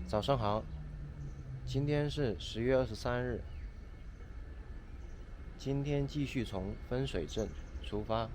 早上好，今天是10月23日，今天继续从分水镇出发。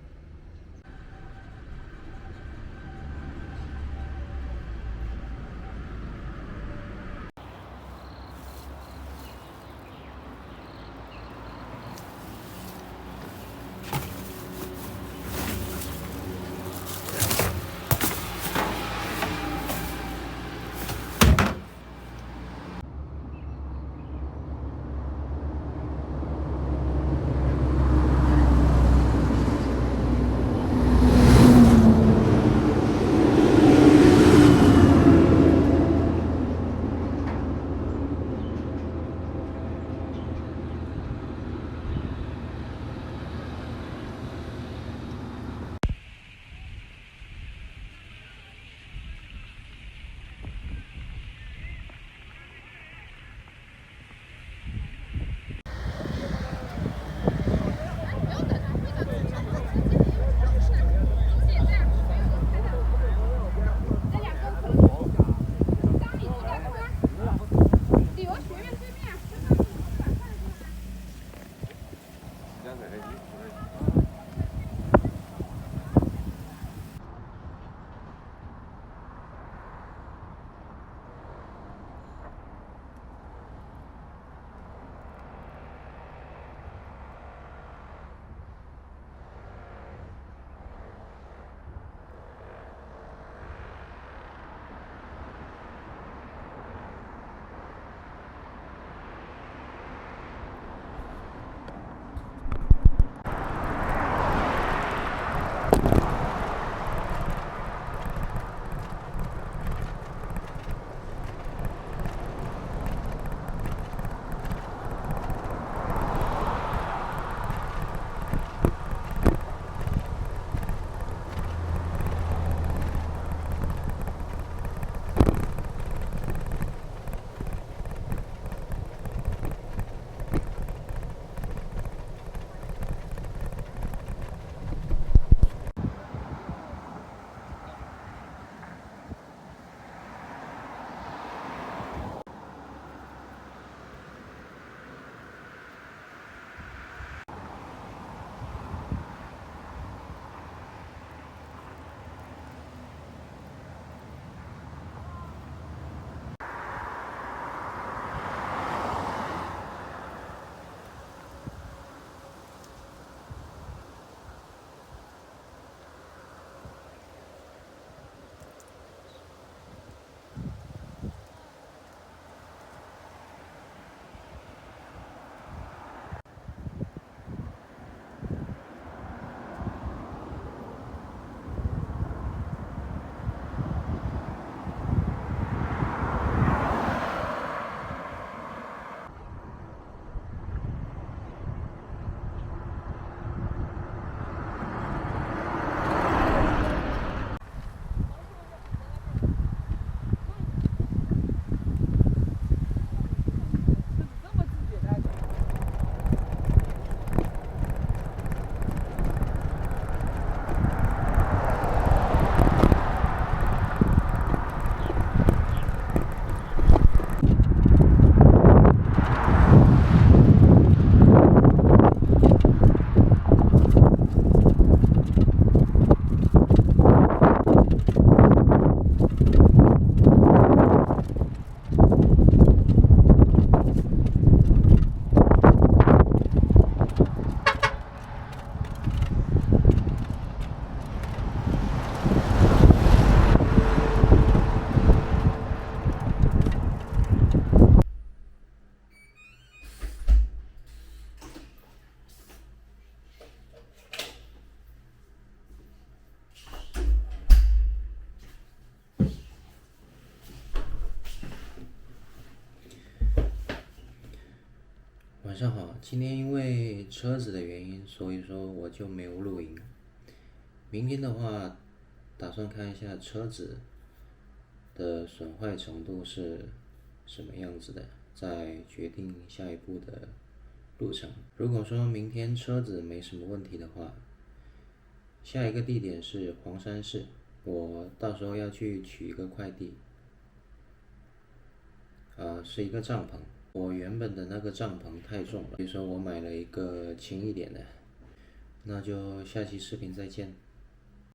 晚上好，今天因为车子的原因，所以说我就没有录音。明天的话，打算看一下车子的损坏程度是什么样子的，再决定下一步的路程。如果说明天车子没什么问题的话，下一个地点是黄山市，我到时候要去取一个快递。是一个帐篷。我原本的那个帐篷太重了，所以说我买了一个轻一点的。那就下期视频再见。